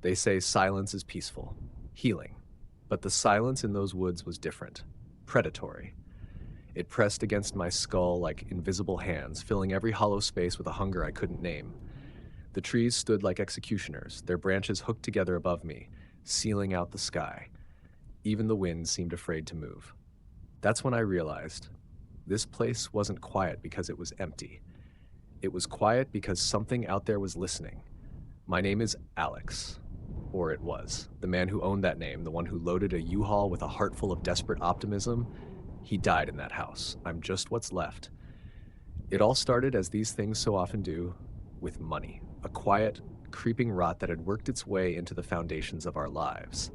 They say silence is peaceful, healing. But the silence in those woods was different, predatory. It pressed against my skull like invisible hands, filling every hollow space with a hunger I couldn't name. The trees stood like executioners, their branches hooked together above me, sealing out the sky. Even the wind seemed afraid to move. That's when I realized this place wasn't quiet because it was empty. It was quiet because something out there was listening. My name is Alex. Or it was. The man who owned that name, the one who loaded a U-Haul with a heart full of desperate optimism, he died in that house. I'm just what's left. It all started, as these things so often do, with money. A quiet, creeping rot that had worked its way into the foundations of our lives.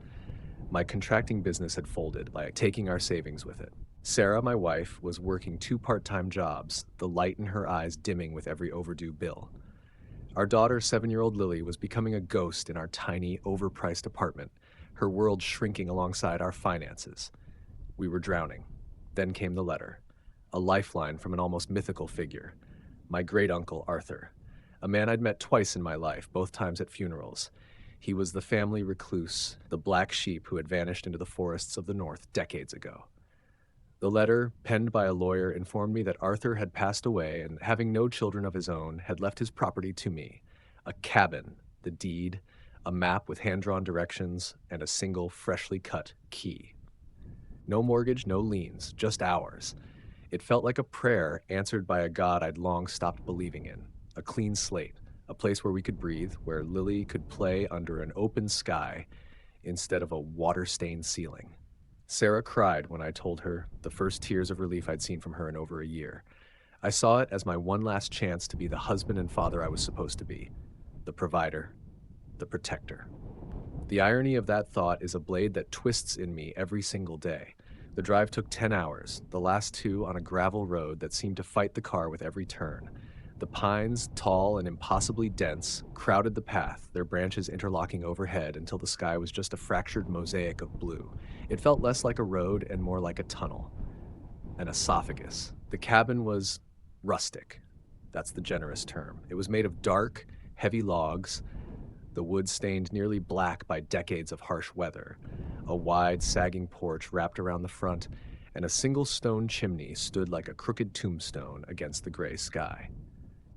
My contracting business had folded by taking our savings with it. Sarah, my wife, was working two part-time jobs, the light in her eyes dimming with every overdue bill. Our daughter, 7-year-old Lily, was becoming a ghost in our tiny, overpriced apartment, her world shrinking alongside our finances. We were drowning. Then came the letter, a lifeline from an almost mythical figure, my great-uncle Arthur, a man I'd met twice in my life, both times at funerals. He was the family recluse, the black sheep who had vanished into the forests of the north decades ago. The letter, penned by a lawyer, informed me that Arthur had passed away and, having no children of his own, had left his property to me. A cabin, the deed, a map with hand-drawn directions, and a single, freshly cut key. No mortgage, no liens, just ours. It felt like a prayer answered by a God I'd long stopped believing in. A clean slate, a place where we could breathe, where Lily could play under an open sky instead of a water-stained ceiling. Sarah cried when I told her, the first tears of relief I'd seen from her in over a year. I saw it as my one last chance to be the husband and father I was supposed to be, the provider, the protector. The irony of that thought is a blade that twists in me every single day. The drive took 10 hours, the last 2 on a gravel road that seemed to fight the car with every turn. The pines, tall and impossibly dense, crowded the path, their branches interlocking overhead until the sky was just a fractured mosaic of blue. It felt less like a road and more like a tunnel. An esophagus. The cabin was rustic. That's the generous term. It was made of dark, heavy logs, the wood stained nearly black by decades of harsh weather. A wide, sagging porch wrapped around the front, and a single stone chimney stood like a crooked tombstone against the gray sky.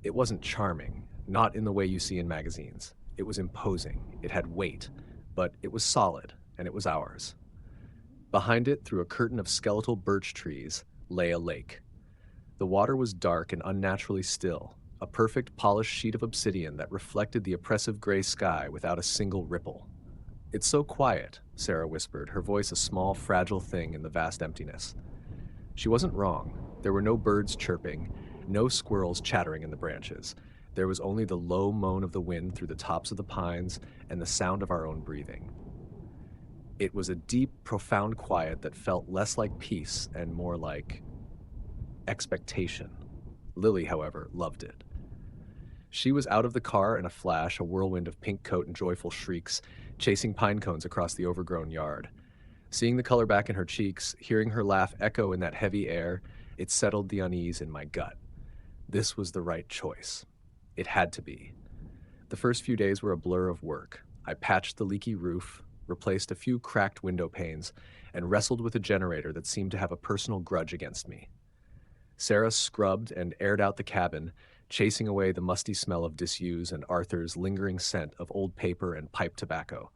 It wasn't charming, not in the way you see in magazines. It was imposing, it had weight, but it was solid, and it was ours. Behind it, through a curtain of skeletal birch trees, lay a lake. The water was dark and unnaturally still, a perfect polished sheet of obsidian that reflected the oppressive gray sky without a single ripple. "It's so quiet," Sarah whispered, her voice a small, fragile thing in the vast emptiness. She wasn't wrong. There were no birds chirping, no squirrels chattering in the branches. There was only the low moan of the wind through the tops of the pines and the sound of our own breathing. It was a deep, profound quiet that felt less like peace and more like expectation. Lily, however, loved it. She was out of the car in a flash, a whirlwind of pink coat and joyful shrieks, chasing pine cones across the overgrown yard. Seeing the color back in her cheeks, hearing her laugh echo in that heavy air, it settled the unease in my gut. This was the right choice. It had to be. The first few days were a blur of work. I patched the leaky roof, replaced a few cracked window panes, and wrestled with a generator that seemed to have a personal grudge against me. Sarah scrubbed and aired out the cabin, chasing away the musty smell of disuse and Arthur's lingering scent of old paper and pipe tobacco.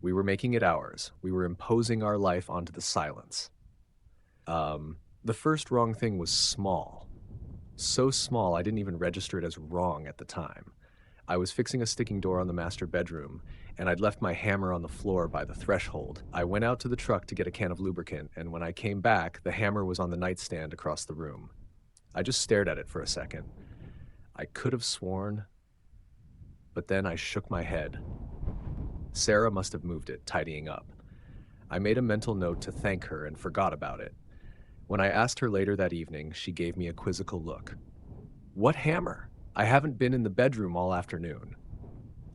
We were making it ours. We were imposing our life onto the silence. The first wrong thing was small. So small I didn't even register it as wrong at the time. I was fixing a sticking door on the master bedroom, and I'd left my hammer on the floor by the threshold. I went out to the truck to get a can of lubricant, and when I came back, the hammer was on the nightstand across the room. I just stared at it for a second. I could have sworn, but then I shook my head. Sarah must have moved it, tidying up. I made a mental note to thank her and forgot about it. When I asked her later that evening, she gave me a quizzical look. "What hammer? I haven't been in the bedroom all afternoon."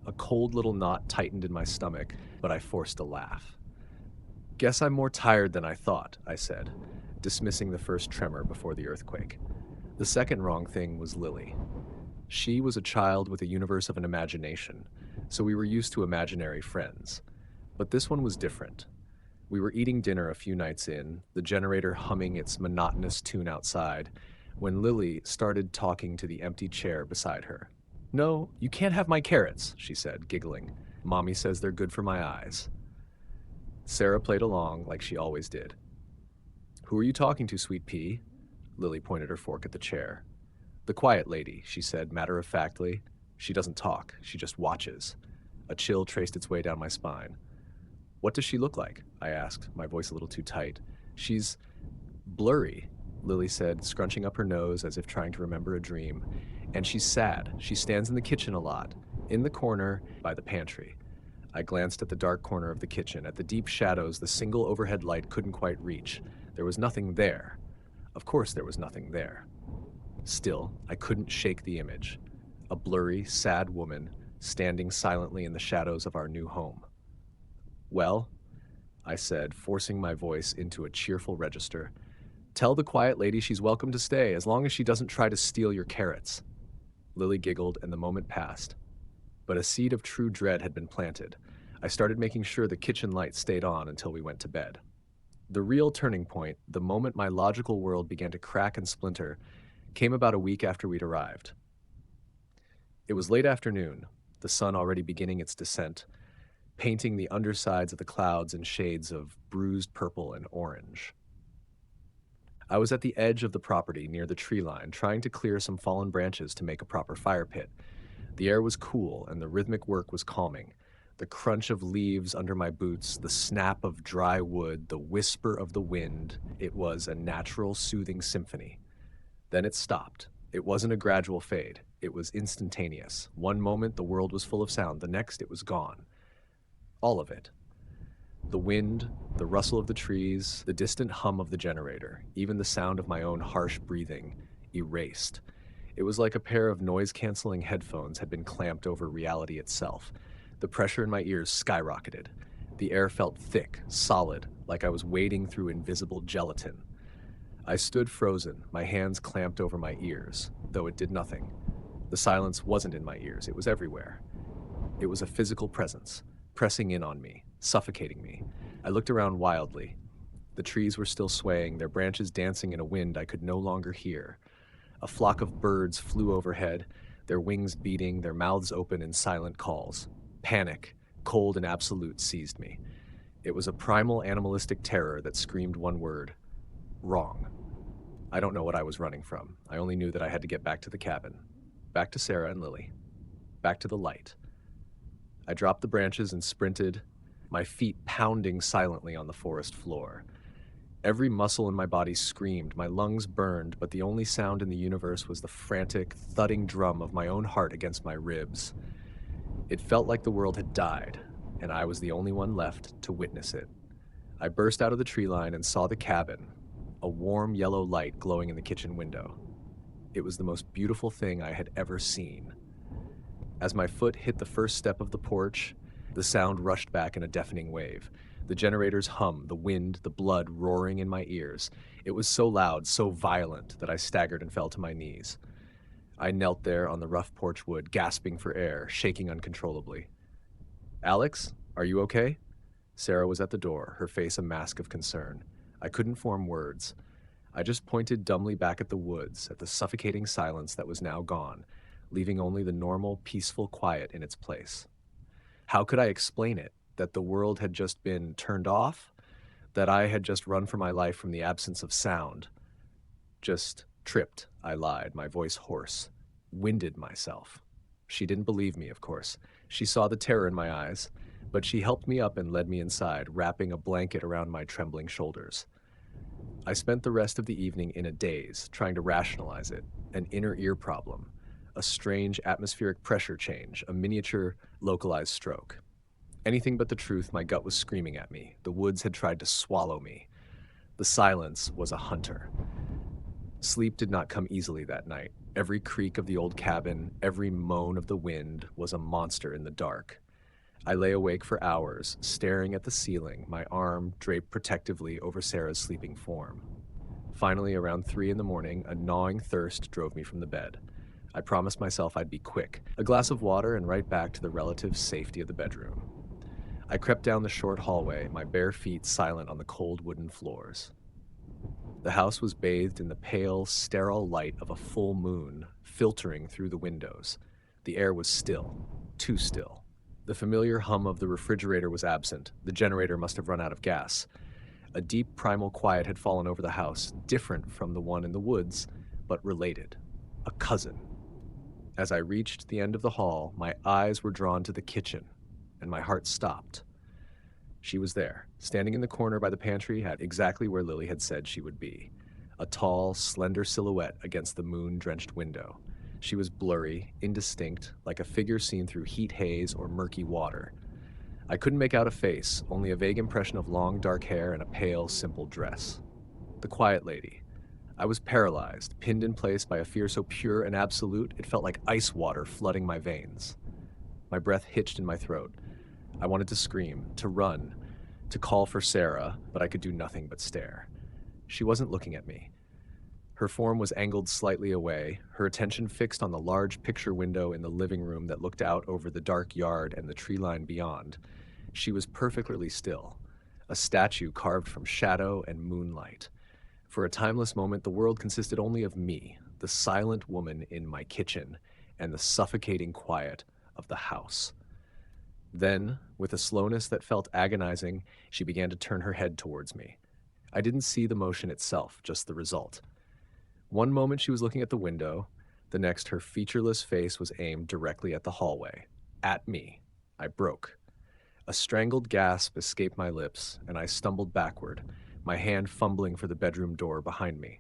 A cold little knot tightened in my stomach, but I forced a laugh. "Guess I'm more tired than I thought," I said, dismissing the first tremor before the earthquake. The second wrong thing was Lily. She was a child with a universe of an imagination, so we were used to imaginary friends. But this one was different. We were eating dinner a few nights in, the generator humming its monotonous tune outside, when Lily started talking to the empty chair beside her. "No, you can't have my carrots," she said, giggling. "Mommy says they're good for my eyes." Sarah played along like she always did. "Who are you talking to, sweet pea?" Lily pointed her fork at the chair. "The quiet lady," she said matter-of-factly. "She doesn't talk, she just watches." A chill traced its way down my spine. "What does she look like?" I asked, my voice a little too tight. "She's blurry," Lily said, scrunching up her nose as if trying to remember a dream. "And she's sad. She stands in the kitchen a lot, in the corner by the pantry." I glanced at the dark corner of the kitchen, at the deep shadows the single overhead light couldn't quite reach. There was nothing there. Of course there was nothing there. Still, I couldn't shake the image. A blurry, sad woman standing silently in the shadows of our new home. "Well," I said, forcing my voice into a cheerful register, "tell the quiet lady she's welcome to stay, as long as she doesn't try to steal your carrots." Lily giggled, and the moment passed. But a seed of true dread had been planted. I started making sure the kitchen light stayed on until we went to bed. The real turning point, the moment my logical world began to crack and splinter, came about a week after we'd arrived. It was late afternoon, the sun already beginning its descent, painting the undersides of the clouds in shades of bruised purple and orange. I was at the edge of the property near the tree line, trying to clear some fallen branches to make a proper fire pit. The air was cool and the rhythmic work was calming. The crunch of leaves under my boots, the snap of dry wood, the whisper of the wind, it was a natural, soothing symphony. Then it stopped. It wasn't a gradual fade. It was instantaneous. One moment the world was full of sound, the next it was gone. All of it. The wind, the rustle of the trees, the distant hum of the generator, even the sound of my own harsh breathing, erased. It was like a pair of noise-canceling headphones had been clamped over reality itself. The pressure in my ears skyrocketed. The air felt thick, solid, like I was wading through invisible gelatin. I stood frozen, my hands clamped over my ears, though it did nothing. The silence wasn't in my ears, it was everywhere. It was a physical presence, pressing in on me, suffocating me. I looked around wildly. The trees were still swaying, their branches dancing in a wind I could no longer hear. A flock of birds flew overhead, their wings beating, their mouths open in silent calls. Panic, cold and absolute, seized me. It was a primal animalistic terror that screamed one word: wrong. I don't know what I was running from. I only knew that I had to get back to the cabin. Back to Sarah and Lily. Back to the light. I dropped the branches and sprinted, my feet pounding silently on the forest floor. Every muscle in my body screamed, my lungs burned, but the only sound in the universe was the frantic, thudding drum of my own heart against my ribs. It felt like the world had died, and I was the only one left to witness it. I burst out of the tree line and saw the cabin, a warm yellow light glowing in the kitchen window. It was the most beautiful thing I had ever seen. As my foot hit the first step of the porch, the sound rushed back in a deafening wave. The generator's hum, the wind, the blood roaring in my ears. It was so loud, so violent, that I staggered and fell to my knees. I knelt there on the rough porch wood, gasping for air, shaking uncontrollably. "Alex, are you okay?" Sarah was at the door, her face a mask of concern. I couldn't form words. I just pointed dumbly back at the woods, at the suffocating silence that was now gone, leaving only the normal, peaceful quiet in its place. How could I explain it? That the world had just been turned off? That I had just run for my life from the absence of sound? Just tripped, I lied, my voice hoarse. Winded myself. She didn't believe me, of course. She saw the terror in my eyes, but she helped me up and led me inside, wrapping a blanket around my trembling shoulders. I spent the rest of the evening in a daze, trying to rationalize it, an inner ear problem, a strange atmospheric pressure change, a miniature localized stroke. Anything but the truth, my gut was screaming at me. The woods had tried to swallow me. The silence was a hunter. Sleep did not come easily that night. Every creak of the old cabin, every moan of the wind was a monster in the dark. I lay awake for hours, staring at the ceiling, my arm draped protectively over Sarah's sleeping form. Finally, around 3 in the morning, a gnawing thirst drove me from the bed. I promised myself I'd be quick. A glass of water and right back to the relative safety of the bedroom. I crept down the short hallway, my bare feet silent on the cold wooden floors. The house was bathed in the pale, sterile light of a full moon filtering through the windows. The air was still, too still. The familiar hum of the refrigerator was absent. The generator must have run out of gas. A deep primal quiet had fallen over the house, different from the one in the woods, but related. A cousin. As I reached the end of the hall, my eyes were drawn to the kitchen, and my heart stopped. She was there, standing in the corner by the pantry at exactly where Lily had said she would be. A tall, slender silhouette against the moon-drenched window. She was blurry, indistinct, like a figure seen through heat haze or murky water. I couldn't make out a face, only a vague impression of long, dark hair and a pale, simple dress. The quiet lady. I was paralyzed, pinned in place by a fear so pure and absolute it felt like ice water flooding my veins. My breath hitched in my throat. I wanted to scream, to run, to call for Sarah, but I could do nothing but stare. She wasn't looking at me. Her form was angled slightly away, her attention fixed on the large picture window in the living room that looked out over the dark yard and the tree line beyond. She was perfectly still, a statue carved from shadow and moonlight. For a timeless moment, the world consisted only of me, the silent woman in my kitchen, and the suffocating quiet of the house. Then, with a slowness that felt agonizing, she began to turn her head towards me. I didn't see the motion itself, just the result. One moment she was looking at the window, the next her featureless face was aimed directly at the hallway. At me. I broke. A strangled gasp escaped my lips, and I stumbled backward, my hand fumbling for the bedroom door behind me.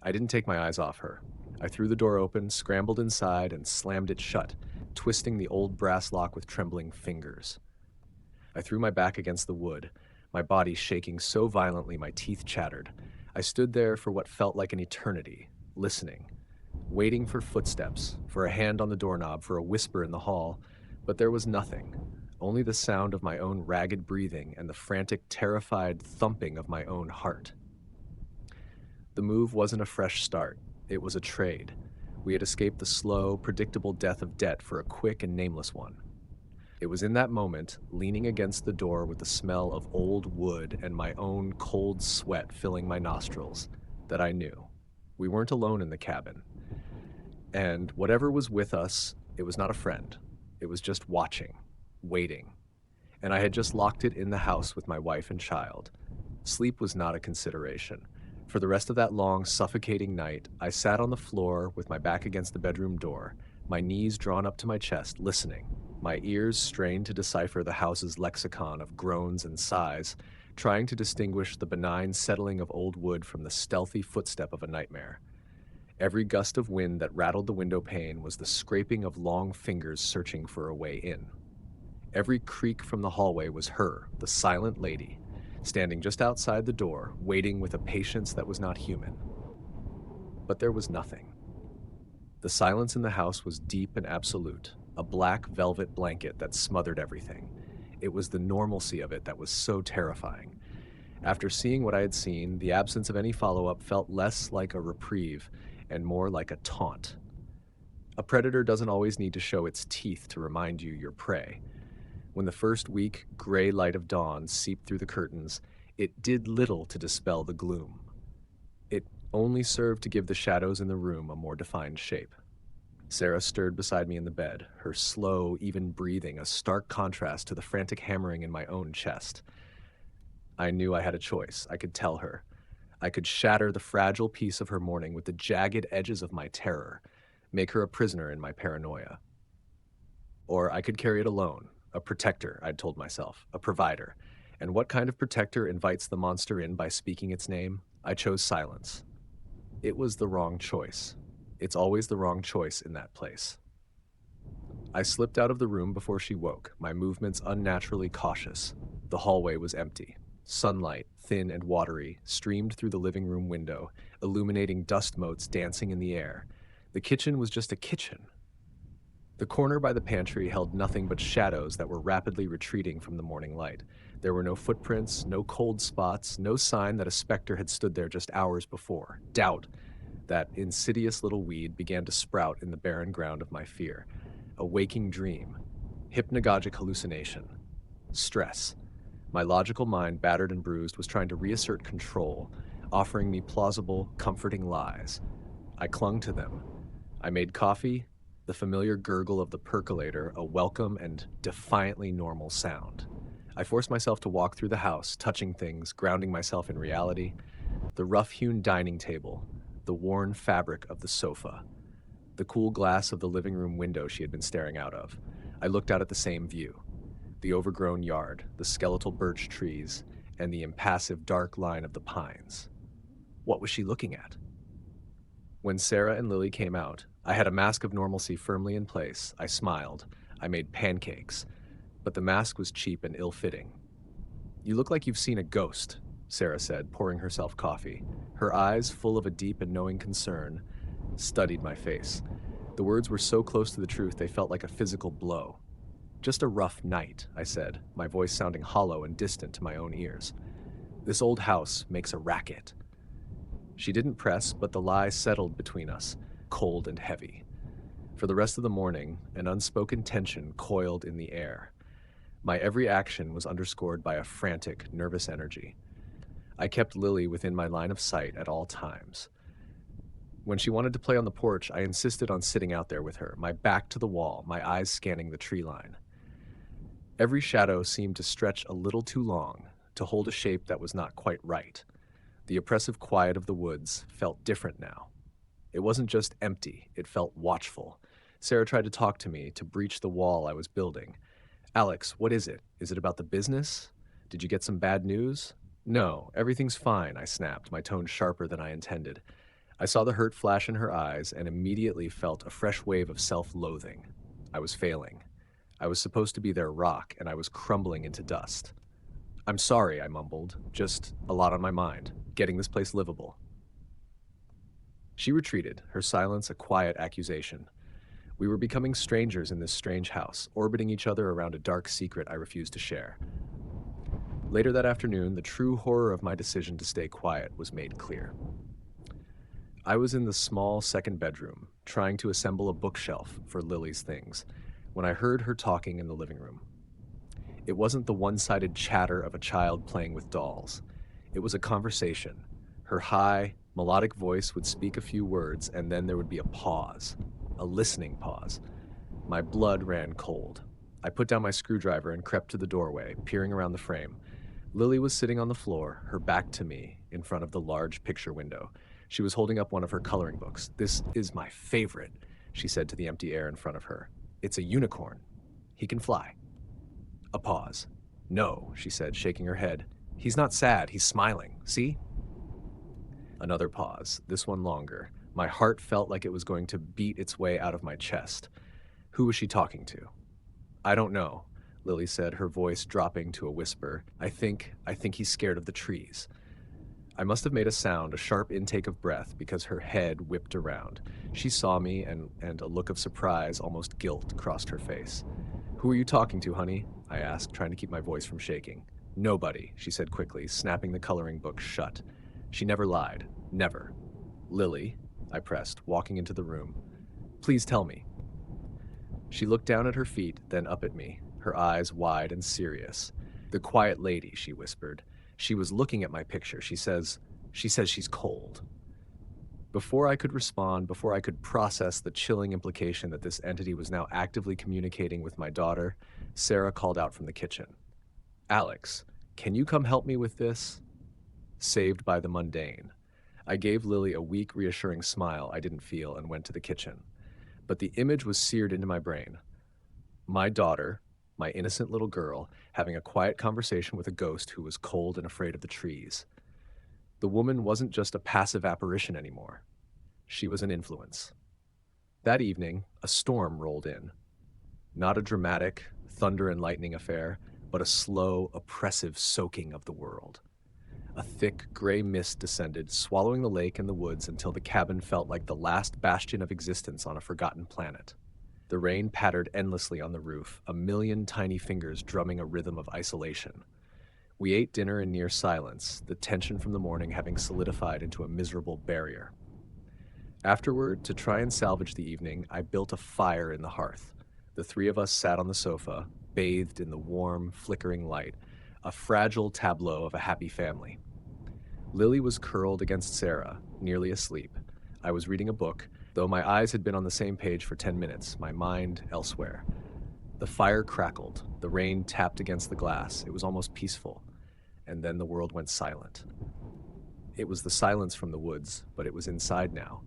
I didn't take my eyes off her. I threw the door open, scrambled inside, and slammed it shut, twisting the old brass lock with trembling fingers. I threw my back against the wood, my body shaking so violently my teeth chattered. I stood there for what felt like an eternity, listening, waiting for footsteps, for a hand on the doorknob, for a whisper in the hall, but there was nothing, only the sound of my own ragged breathing and the frantic, terrified thumping of my own heart. The move wasn't a fresh start, it was a trade. We had escaped the slow, predictable death of debt for a quick and nameless one. It was in that moment, leaning against the door with the smell of old wood and my own cold sweat filling my nostrils, that I knew. We weren't alone in the cabin. And whatever was with us, it was not a friend. It was just watching, waiting. And I had just locked it in the house with my wife and child. Sleep was not a consideration. For the rest of that long, suffocating night, I sat on the floor with my back against the bedroom door, my knees drawn up to my chest, listening, my ears strained to decipher the house's lexicon of groans and sighs, trying to distinguish the benign settling of old wood from the stealthy footstep of a nightmare. Every gust of wind that rattled the window pane was the scraping of long fingers searching for a way in. Every creak from the hallway was her, the silent lady, standing just outside the door, waiting with a patience that was not human. But there was nothing. The silence in the house was deep and absolute, a black velvet blanket that smothered everything. It was the normalcy of it that was so terrifying. After seeing what I had seen, the absence of any follow-up felt less like a reprieve and more like a taunt. A predator doesn't always need to show its teeth to remind you you're prey. When the first weak, gray light of dawn seeped through the curtains, it did little to dispel the gloom. It only served to give the shadows in the room a more defined shape. Sarah stirred beside me in the bed, her slow, even breathing a stark contrast to the frantic hammering in my own chest. I knew I had a choice. I could tell her. I could shatter the fragile piece of her morning with the jagged edges of my terror, make her a prisoner in my paranoia. Or I could carry it alone, a protector, I'd told myself, a provider. And what kind of protector invites the monster in by speaking its name? I chose silence. It was the wrong choice. It's always the wrong choice in that place. I slipped out of the room before she woke, my movements unnaturally cautious. The hallway was empty. Sunlight, thin and watery, streamed through the living room window, illuminating dust motes dancing in the air. The kitchen was just a kitchen. The corner by the pantry held nothing but shadows that were rapidly retreating from the morning light. There were no footprints, no cold spots, no sign that a specter had stood there just hours before. Doubt. That insidious little weed began to sprout in the barren ground of my fear. A waking dream, hypnagogic hallucination, stress. My logical mind, battered and bruised, was trying to reassert control, offering me plausible, comforting lies. I clung to them. I made coffee, the familiar gurgle of the percolator, a welcome and defiantly normal sound. I forced myself to walk through the house, touching things, grounding myself in reality. The rough-hewn dining table, the worn fabric of the sofa, the cool glass of the living room window she had been staring out of. I looked out at the same view. The overgrown yard, the skeletal birch trees, and the impassive dark line of the pines. What was she looking at? When Sarah and Lily came out, I had a mask of normalcy firmly in place. I smiled. I made pancakes. But the mask was cheap and ill-fitting. "You look like you've seen a ghost," Sarah said, pouring herself coffee. Her eyes, full of a deep and knowing concern, studied my face. The words were so close to the truth they felt like a physical blow. "Just a rough night," I said, my voice sounding hollow and distant to my own ears. "This old house makes a racket." She didn't press, but the lie settled between us, cold and heavy. For the rest of the morning, an unspoken tension coiled in the air. My every action was underscored by a frantic, nervous energy. I kept Lily within my line of sight at all times. When she wanted to play on the porch, I insisted on sitting out there with her, my back to the wall, my eyes scanning the tree line. Every shadow seemed to stretch a little too long, to hold a shape that was not quite right. The oppressive quiet of the woods felt different now. It wasn't just empty, it felt watchful. Sarah tried to talk to me, to breach the wall I was building. "Alex, what is it? Is it about the business? Did you get some bad news?" "No, everything's fine," I snapped, my tone sharper than I intended. I saw the hurt flash in her eyes and immediately felt a fresh wave of self-loathing. I was failing. I was supposed to be their rock, and I was crumbling into dust. "I'm sorry," I mumbled. "Just a lot on my mind. Getting this place livable." She retreated, her silence a quiet accusation. We were becoming strangers in this strange house, orbiting each other around a dark secret I refused to share. Later that afternoon, the true horror of my decision to stay quiet was made clear. I was in the small second bedroom, trying to assemble a bookshelf for Lily's things, when I heard her talking in the living room. It wasn't the one-sided chatter of a child playing with dolls. It was a conversation. Her high, melodic voice would speak a few words, and then there would be a pause, a listening pause. My blood ran cold. I put down my screwdriver and crept to the doorway, peering around the frame. Lily was sitting on the floor, her back to me, in front of the large picture window. She was holding up one of her coloring books. "This is my favorite," she said to the empty air in front of her. "It's a unicorn. He can fly." A pause. "No," she said, shaking her head. "He's not sad, he's smiling. See?" Another pause, this one longer. My heart felt like it was going to beat its way out of my chest. Who was she talking to? "I don't know," Lily said, her voice dropping to a whisper. I think he's scared of the trees." I must have made a sound, a sharp intake of breath, because her head whipped around. She saw me, and a look of surprise, almost guilt, crossed her face. "Who are you talking to, honey?" I asked, trying to keep my voice from shaking. "Nobody," she said quickly, snapping the coloring book shut. She never lied. Never. "Lily," I pressed, walking into the room. "Please tell me." She looked down at her feet, then up at me, her eyes wide and serious. "The quiet lady," she whispered. "She was looking at my picture. She says she's cold." Before I could respond, before I could process the chilling implication that this entity was now actively communicating with my daughter, Sarah called out from the kitchen. "Alex, can you come help me with this?" Saved by the mundane. I gave Lily a weak, reassuring smile I didn't feel and went to the kitchen. But the image was seared into my brain. My daughter, my innocent little girl, having a quiet conversation with a ghost who was cold and afraid of the trees. The woman wasn't just a passive apparition anymore. She was an influence. That evening, a storm rolled in. Not a dramatic, thunder and lightning affair, but a slow, oppressive soaking of the world. A thick, gray mist descended, swallowing the lake and the woods until the cabin felt like the last bastion of existence on a forgotten planet. The rain pattered endlessly on the roof, a million tiny fingers drumming a rhythm of isolation. We ate dinner in near silence, the tension from the morning having solidified into a miserable barrier. Afterward, to try and salvage the evening, I built a fire in the hearth. The three of us sat on the sofa, bathed in the warm, flickering light, a fragile tableau of a happy family. Lily was curled against Sarah, nearly asleep. I was reading a book, though my eyes had been on the same page for 10 minutes, my mind elsewhere. The fire crackled, the rain tapped against the glass. It was almost peaceful. And then the world went silent. It was the silence from the woods, but it was inside now.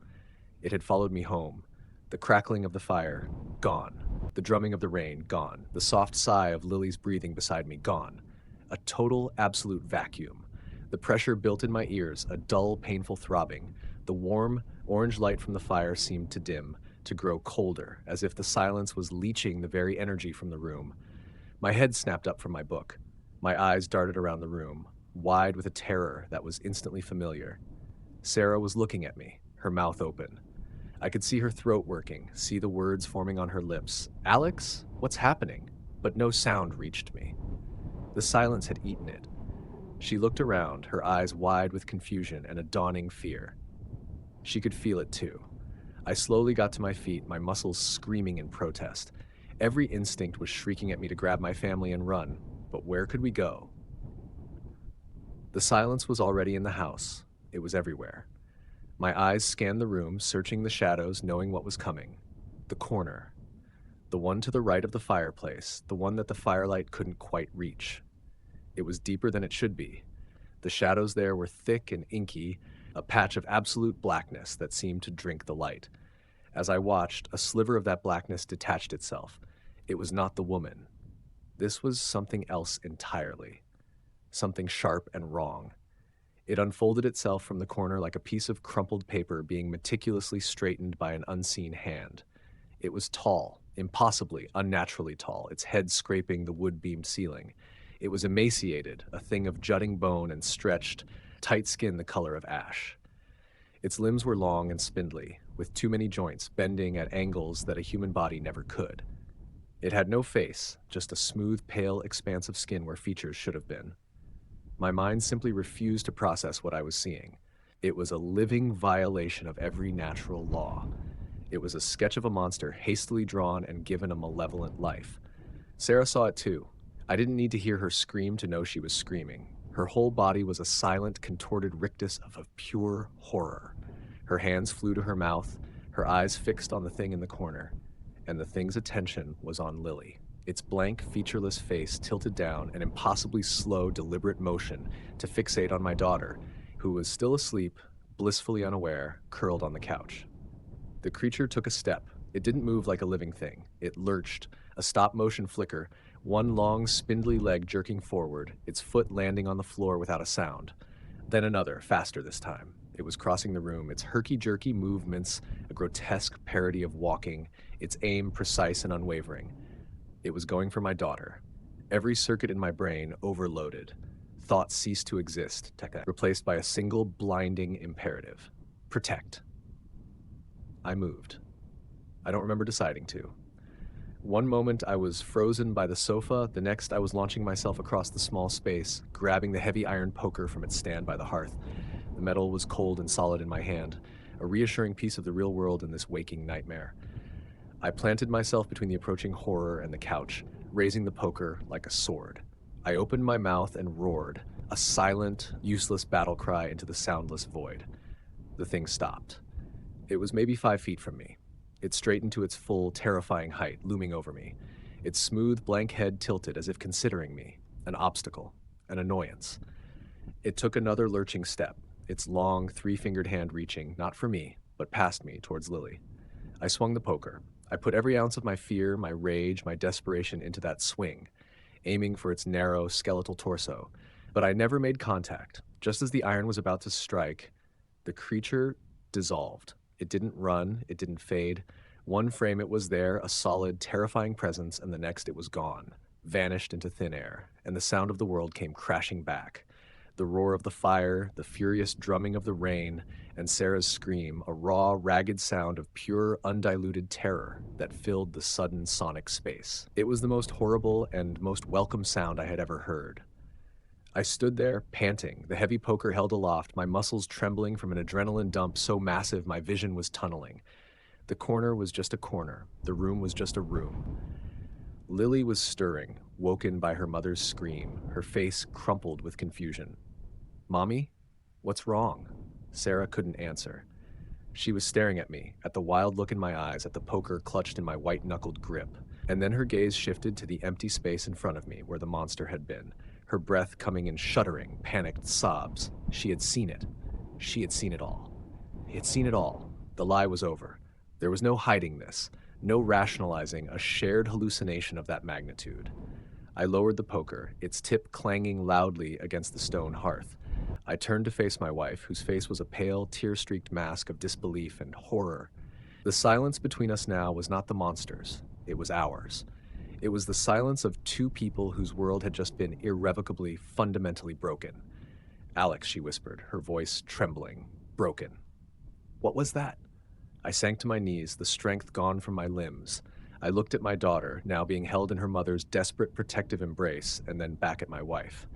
It had followed me home. The crackling of the fire, gone. The drumming of the rain, gone. The soft sigh of Lily's breathing beside me, gone. A total, absolute vacuum. The pressure built in my ears, a dull, painful throbbing. The warm, orange light from the fire seemed to dim, to grow colder, as if the silence was leaching the very energy from the room. My head snapped up from my book. My eyes darted around the room, wide with a terror that was instantly familiar. Sarah was looking at me, her mouth open. I could see her throat working, see the words forming on her lips. "Alex, what's happening?" But no sound reached me. The silence had eaten it. She looked around, her eyes wide with confusion and a dawning fear. She could feel it too. I slowly got to my feet, my muscles screaming in protest. Every instinct was shrieking at me to grab my family and run, but where could we go? The silence was already in the house. It was everywhere. My eyes scanned the room, searching the shadows, knowing what was coming. The corner. The one to the right of the fireplace, the one that the firelight couldn't quite reach. It was deeper than it should be. The shadows there were thick and inky, a patch of absolute blackness that seemed to drink the light. As I watched, a sliver of that blackness detached itself. It was not the woman. This was something else entirely. Something sharp and wrong. It unfolded itself from the corner like a piece of crumpled paper being meticulously straightened by an unseen hand. It was tall, impossibly, unnaturally tall, its head scraping the wood-beamed ceiling. It was emaciated, a thing of jutting bone and stretched, tight skin the color of ash. Its limbs were long and spindly, with too many joints, bending at angles that a human body never could. It had no face, just a smooth, pale expanse of skin where features should have been. My mind simply refused to process what I was seeing. It was a living violation of every natural law. It was a sketch of a monster hastily drawn and given a malevolent life. Sarah saw it too. I didn't need to hear her scream to know she was screaming. Her whole body was a silent, contorted rictus of pure horror. Her hands flew to her mouth, her eyes fixed on the thing in the corner, and the thing's attention was on Lily. Its blank, featureless face tilted down, an impossibly slow, deliberate motion to fixate on my daughter, who was still asleep, blissfully unaware, curled on the couch. The creature took a step. It didn't move like a living thing. It lurched, a stop-motion flicker, one long, spindly leg jerking forward, its foot landing on the floor without a sound. Then another, faster this time. It was crossing the room, its herky-jerky movements a grotesque parody of walking, its aim precise and unwavering. It was going for my daughter. Every circuit in my brain overloaded. Thought ceased to exist, replaced by a single blinding imperative. Protect. I moved. I don't remember deciding to. One moment I was frozen by the sofa, the next I was launching myself across the small space, grabbing the heavy iron poker from its stand by the hearth. The metal was cold and solid in my hand, a reassuring piece of the real world in this waking nightmare. I planted myself between the approaching horror and the couch, raising the poker like a sword. I opened my mouth and roared, a silent, useless battle cry into the soundless void. The thing stopped. It was maybe 5 feet from me. It straightened to its full, terrifying height, looming over me. Its smooth, blank head tilted as if considering me, an obstacle, an annoyance. It took another lurching step, its long, 3-fingered hand reaching, not for me, but past me, towards Lily. I swung the poker. I put every ounce of my fear, my rage, my desperation into that swing, aiming for its narrow, skeletal torso. But I never made contact. Just as the iron was about to strike, the creature dissolved. It didn't run, it didn't fade. One frame it was there, a solid, terrifying presence, and the next it was gone, vanished into thin air, and the sound of the world came crashing back. The roar of the fire, the furious drumming of the rain, and Sarah's scream, a raw, ragged sound of pure, undiluted terror that filled the sudden sonic space. It was the most horrible and most welcome sound I had ever heard. I stood there, panting, the heavy poker held aloft, my muscles trembling from an adrenaline dump so massive my vision was tunneling. The corner was just a corner. The room was just a room. Lily was stirring, woken by her mother's scream, her face crumpled with confusion. "Mommy? What's wrong?" Sarah couldn't answer. She was staring at me, at the wild look in my eyes, at the poker clutched in my white-knuckled grip. And then her gaze shifted to the empty space in front of me where the monster had been, her breath coming in shuddering, panicked sobs. She had seen it. She had seen it all. He had seen it all. The lie was over. There was no hiding this, no rationalizing a shared hallucination of that magnitude. I lowered the poker, its tip clanging loudly against the stone hearth. I turned to face my wife, whose face was a pale, tear-streaked mask of disbelief and horror. The silence between us now was not the monster's. It was ours. It was the silence of two people whose world had just been irrevocably, fundamentally broken. "Alex," she whispered, her voice trembling. "Broken." What was that? I sank to my knees, the strength gone from my limbs. I looked at my daughter, now being held in her mother's desperate protective embrace, and then back at my wife.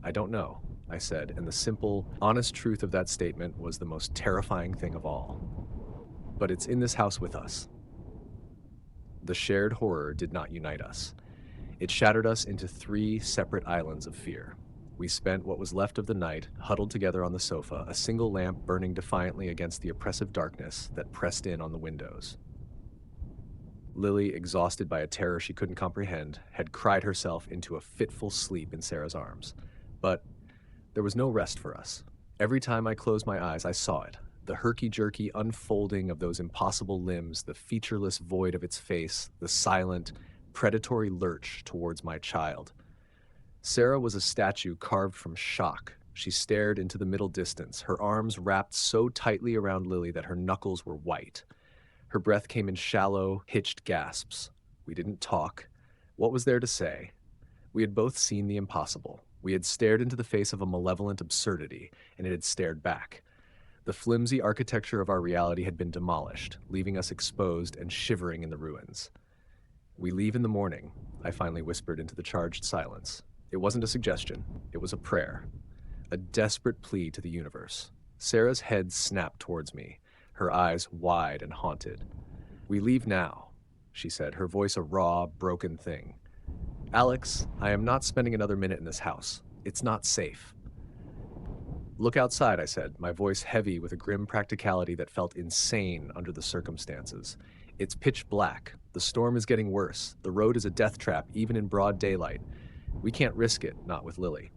"I don't know," I said, and the simple, honest truth of that statement was the most terrifying thing of all. "But it's in this house with us." The shared horror did not unite us. It shattered us into three separate islands of fear. We spent what was left of the night huddled together on the sofa, a single lamp burning defiantly against the oppressive darkness that pressed in on the windows. Lily, exhausted by a terror she couldn't comprehend, had cried herself into a fitful sleep in Sarah's arms. But there was no rest for us. Every time I closed my eyes, I saw it. The herky-jerky unfolding of those impossible limbs, the featureless void of its face, the silent, predatory lurch towards my child. Sarah was a statue carved from shock. She stared into the middle distance, her arms wrapped so tightly around Lily that her knuckles were white. Her breath came in shallow, hitched gasps. We didn't talk. What was there to say? We had both seen the impossible. We had stared into the face of a malevolent absurdity, and it had stared back. The flimsy architecture of our reality had been demolished, leaving us exposed and shivering in the ruins. "We leave in the morning," I finally whispered into the charged silence. It wasn't a suggestion. It was a prayer. A desperate plea to the universe. Sarah's head snapped towards me, her eyes wide and haunted. "We leave now," she said, her voice a raw, broken thing. "Alex, I am not spending another minute in this house. It's not safe." "Look outside," I said, my voice heavy with a grim practicality that felt insane under the circumstances. "It's pitch black. The storm is getting worse. The road is a death trap, even in broad daylight. We can't risk it, not with Lily."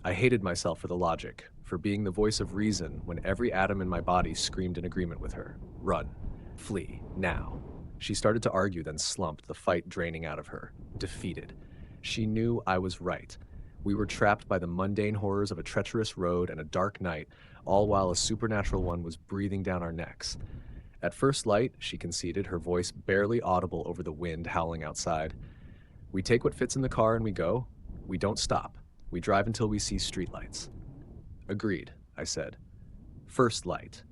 I hated myself for the logic, for being the voice of reason when every atom in my body screamed in agreement with her. "Run. Flee. Now." She started to argue, then slumped, the fight draining out of her. Defeated. She knew I was right. We were trapped by the mundane horrors of a treacherous road and a dark night, all while a supernatural one was breathing down our necks. At first light, she conceded, her voice barely audible over the wind howling outside. "We take what fits in the car and we go. We don't stop. We drive until we see streetlights." "Agreed," I said. First light.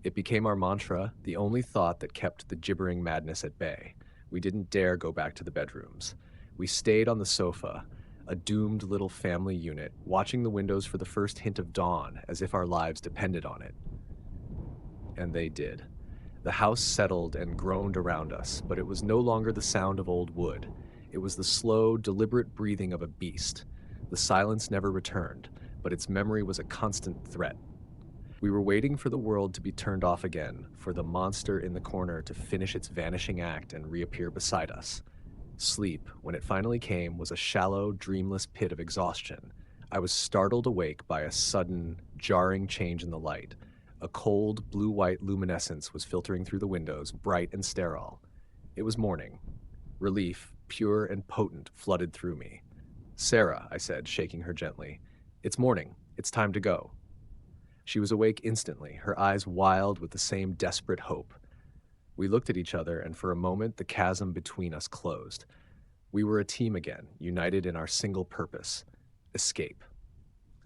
It became our mantra, the only thought that kept the gibbering madness at bay. We didn't dare go back to the bedrooms. We stayed on the sofa, a doomed little family unit, watching the windows for the first hint of dawn, as if our lives depended on it. And they did. The house settled and groaned around us, but it was no longer the sound of old wood. It was the slow, deliberate breathing of a beast. The silence never returned, but its memory was a constant threat. We were waiting for the world to be turned off again, for the monster in the corner to finish its vanishing act and reappear beside us. Sleep, when it finally came, was a shallow, dreamless pit of exhaustion. I was startled awake by a sudden, jarring change in the light. A cold, blue-white luminescence was filtering through the windows, bright and sterile. It was morning. Relief, pure and potent, flooded through me. "Sarah," I said, shaking her gently. "It's morning. It's time to go." She was awake instantly, her eyes wild with the same desperate hope. We looked at each other, and for a moment the chasm between us closed. We were a team again, united in our single purpose: escape.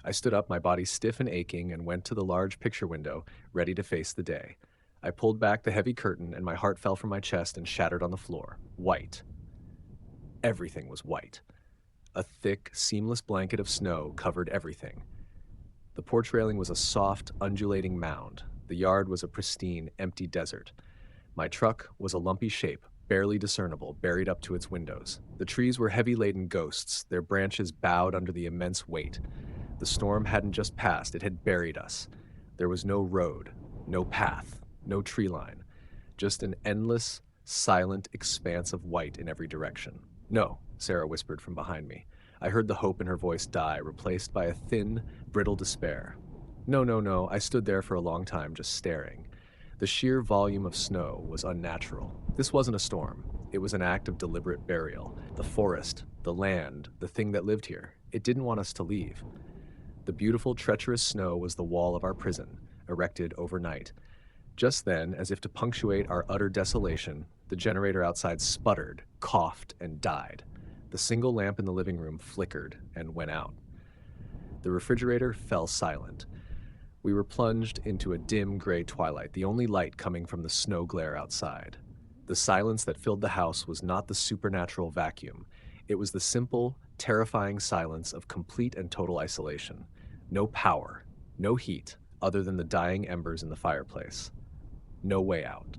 I stood up, my body stiff and aching, and went to the large picture window, ready to face the day. I pulled back the heavy curtain, and my heart fell from my chest and shattered on the floor. White. Everything was white. A thick, seamless blanket of snow covered everything. The porch railing was a soft, undulating mound. The yard was a pristine, empty desert. My truck was a lumpy shape, barely discernible, buried up to its windows. The trees were heavy-laden ghosts, their branches bowed under the immense weight. The storm hadn't just passed, it had buried us. There was no road, no path, no tree line, just an endless, silent expanse of white in every direction. "No," Sarah whispered from behind me. I heard the hope in her voice die, replaced by a thin, brittle despair. No, no, no, I stood there for a long time, just staring. The sheer volume of snow was unnatural. This wasn't a storm. It was an act of deliberate burial. The forest, the land, the thing that lived here. It didn't want us to leave. The beautiful, treacherous snow was the wall of our prison, erected overnight. Just then, as if to punctuate our utter desolation, the generator outside sputtered, coughed, and died. The single lamp in the living room flickered and went out. The refrigerator fell silent. We were plunged into a dim gray twilight, the only light coming from the snow glare outside. The silence that filled the house was not the supernatural vacuum. It was the simple, terrifying silence of complete and total isolation. No power, no heat, other than the dying embers in the fireplace. No way out.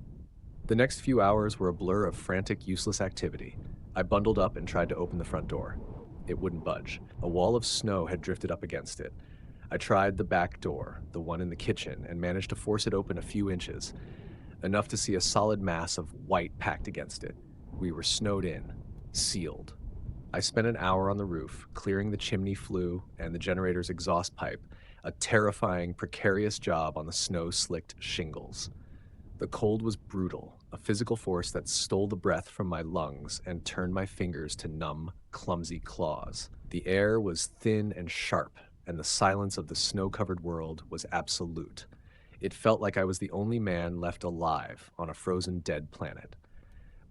The next few hours were a blur of frantic, useless activity. I bundled up and tried to open the front door. It wouldn't budge. A wall of snow had drifted up against it. I tried the back door, the one in the kitchen, and managed to force it open a few inches, enough to see a solid mass of white packed against it. We were snowed in, sealed. I spent an hour on the roof, clearing the chimney flue and the generator's exhaust pipe, a terrifying, precarious job on the snow-slicked shingles. The cold was brutal, a physical force that stole the breath from my lungs and turned my fingers to numb, clumsy claws. The air was thin and sharp, and the silence of the snow-covered world was absolute. It felt like I was the only man left alive on a frozen dead planet.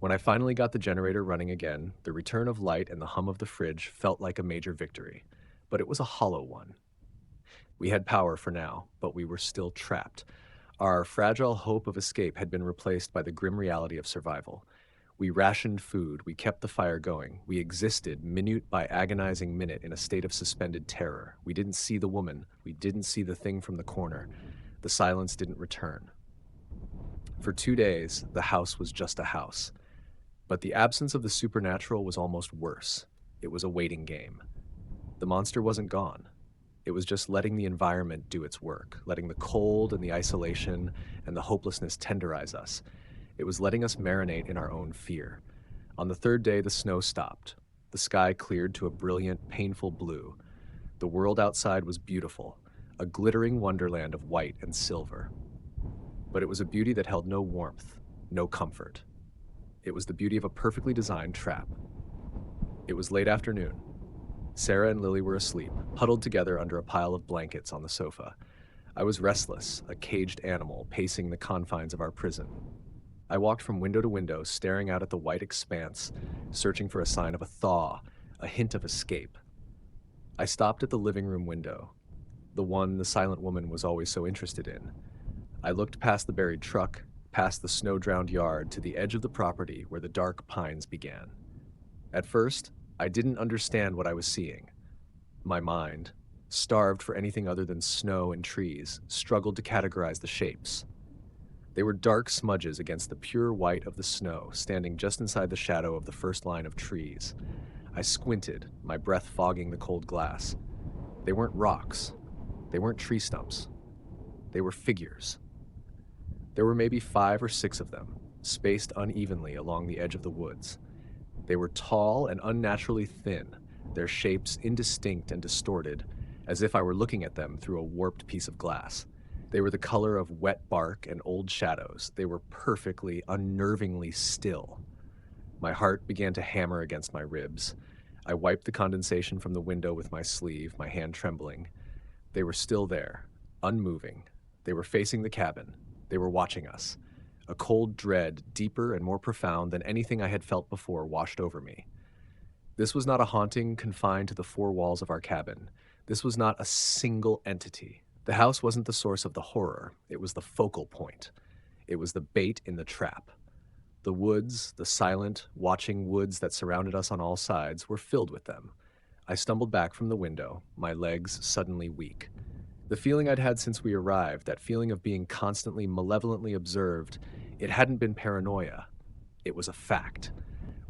When I finally got the generator running again, the return of light and the hum of the fridge felt like a major victory, but it was a hollow one. We had power for now, but we were still trapped. Our fragile hope of escape had been replaced by the grim reality of survival. We rationed food, we kept the fire going, we existed minute by agonizing minute in a state of suspended terror. We didn't see the woman, we didn't see the thing from the corner. The silence didn't return. For 2 days, the house was just a house. But the absence of the supernatural was almost worse. It was a waiting game. The monster wasn't gone. It was just letting the environment do its work, letting the cold and the isolation and the hopelessness tenderize us. It was letting us marinate in our own fear. On the 3rd day, the snow stopped. The sky cleared to a brilliant, painful blue. The world outside was beautiful, a glittering wonderland of white and silver. But it was a beauty that held no warmth, no comfort. It was the beauty of a perfectly designed trap. It was late afternoon. Sarah and Lily were asleep, huddled together under a pile of blankets on the sofa. I was restless, a caged animal pacing the confines of our prison. I walked from window to window, staring out at the white expanse, searching for a sign of a thaw, a hint of escape. I stopped at the living room window, the one the silent woman was always so interested in. I looked past the buried truck, past the snow-drowned yard, to the edge of the property where the dark pines began. At first, I didn't understand what I was seeing. My mind, starved for anything other than snow and trees, struggled to categorize the shapes. They were dark smudges against the pure white of the snow, standing just inside the shadow of the first line of trees. I squinted, my breath fogging the cold glass. They weren't rocks. They weren't tree stumps. They were figures. There were maybe 5 or 6 of them, spaced unevenly along the edge of the woods. They were tall and unnaturally thin, their shapes indistinct and distorted, as if I were looking at them through a warped piece of glass. They were the color of wet bark and old shadows. They were perfectly, unnervingly still. My heart began to hammer against my ribs. I wiped the condensation from the window with my sleeve, my hand trembling. They were still there, unmoving. They were facing the cabin. They were watching us. A cold dread, deeper and more profound than anything I had felt before, washed over me. This was not a haunting confined to the 4 walls of our cabin. This was not a single entity. The house wasn't the source of the horror. It was the focal point. It was the bait in the trap. The woods, the silent, watching woods that surrounded us on all sides, were filled with them. I stumbled back from the window, my legs suddenly weak. The feeling I'd had since we arrived, that feeling of being constantly malevolently observed, it hadn't been paranoia. It was a fact.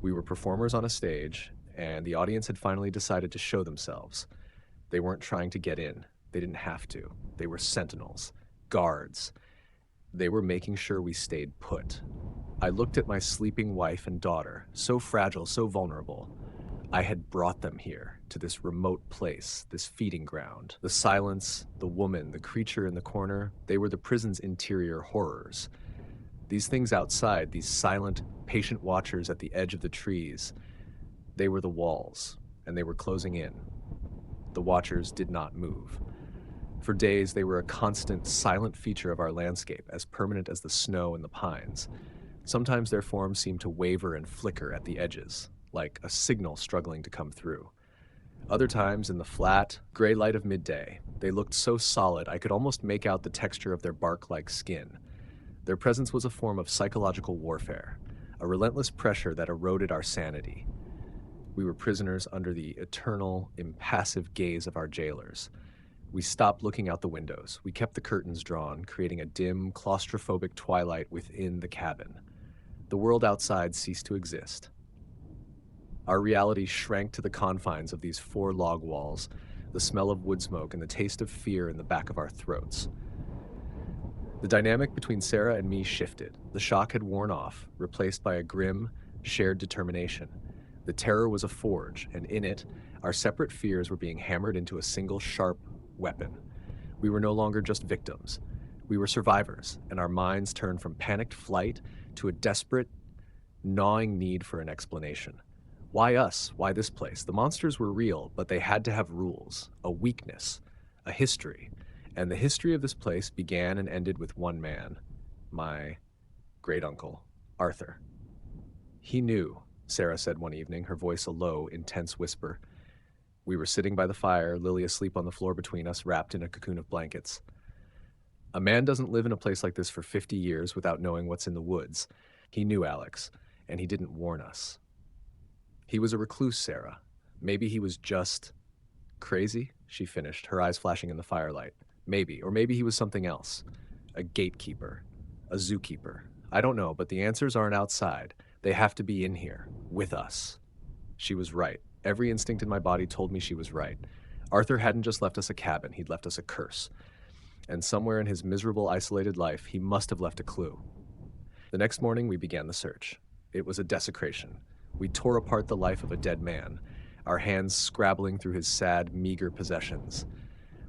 We were performers on a stage, and the audience had finally decided to show themselves. They weren't trying to get in. They didn't have to. They were sentinels, guards. They were making sure we stayed put. I looked at my sleeping wife and daughter, so fragile, so vulnerable. I had brought them here, to this remote place, this feeding ground. The silence, the woman, the creature in the corner, they were the prison's interior horrors. These things outside, these silent, patient watchers at the edge of the trees, they were the walls, and they were closing in. The watchers did not move. For days, they were a constant, silent feature of our landscape, as permanent as the snow and the pines. Sometimes their forms seemed to waver and flicker at the edges, like a signal struggling to come through. Other times, in the flat, gray light of midday, they looked so solid I could almost make out the texture of their bark-like skin. Their presence was a form of psychological warfare, a relentless pressure that eroded our sanity. We were prisoners under the eternal, impassive gaze of our jailers. We stopped looking out the windows. We kept the curtains drawn, creating a dim, claustrophobic twilight within the cabin. The world outside ceased to exist. Our reality shrank to the confines of these 4 log walls, the smell of wood smoke and the taste of fear in the back of our throats. The dynamic between Sarah and me shifted. The shock had worn off, replaced by a grim, shared determination. The terror was a forge, and in it, our separate fears were being hammered into a single sharp weapon. We were no longer just victims. We were survivors, and our minds turned from panicked flight to a desperate, gnawing need for an explanation. Why us? Why this place? The monsters were real, but they had to have rules, a weakness, a history. And the history of this place began and ended with one man, my great-uncle, Arthur. He knew, Sarah said one evening, her voice a low, intense whisper. We were sitting by the fire, Lily asleep on the floor between us, wrapped in a cocoon of blankets. A man doesn't live in a place like this for 50 years without knowing what's in the woods. He knew Alex, and he didn't warn us. He was a recluse, Sarah. Maybe he was just crazy, she finished, her eyes flashing in the firelight. Maybe, or maybe he was something else. A gatekeeper, a zookeeper. I don't know, but the answers aren't outside. They have to be in here, with us. She was right. Every instinct in my body told me she was right. Arthur hadn't just left us a cabin, he'd left us a curse. And somewhere in his miserable, isolated life, he must have left a clue. The next morning, we began the search. It was a desecration. We tore apart the life of a dead man, our hands scrabbling through his sad, meager possessions.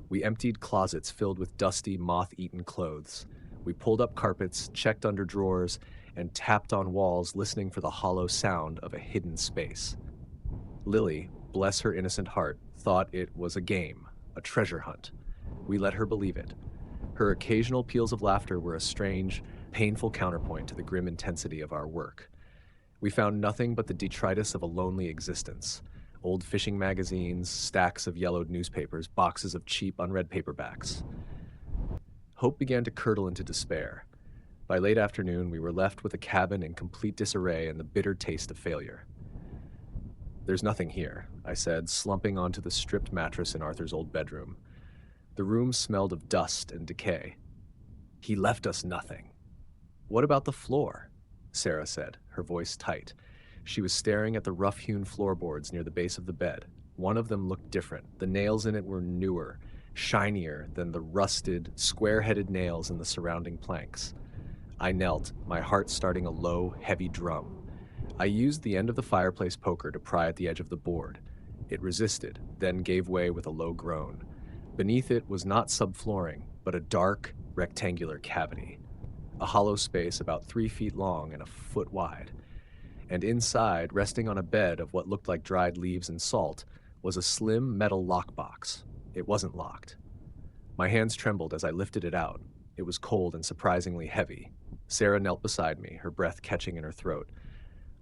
We emptied closets filled with dusty, moth-eaten clothes. We pulled up carpets, checked under drawers, and tapped on walls, listening for the hollow sound of a hidden space. Lily, bless her innocent heart, thought it was a game, a treasure hunt. We let her believe it. Her occasional peals of laughter were a strange, painful counterpoint to the grim intensity of our work. We found nothing but the detritus of a lonely existence. Old fishing magazines, stacks of yellowed newspapers, boxes of cheap, unread paperbacks. Hope began to curdle into despair. By late afternoon, we were left with a cabin in complete disarray and the bitter taste of failure. There's nothing here, I said, slumping onto the stripped mattress in Arthur's old bedroom. The room smelled of dust and decay. He left us nothing. What about the floor? Sarah said, her voice tight. She was staring at the rough-hewn floorboards near the base of the bed. One of them looked different. The nails in it were newer, shinier than the rusted, square-headed nails in the surrounding planks. I knelt, my heart starting a low, heavy drum. I used the end of the fireplace poker to pry at the edge of the board. It resisted, then gave way with a low groan. Beneath it was not subflooring, but a dark, rectangular cavity. A hollow space about 3 feet long and a foot wide. And inside, resting on a bed of what looked like dried leaves and salt, was a slim metal lockbox. It wasn't locked. My hands trembled as I lifted it out. It was cold and surprisingly heavy. Sarah knelt beside me, her breath catching in her throat.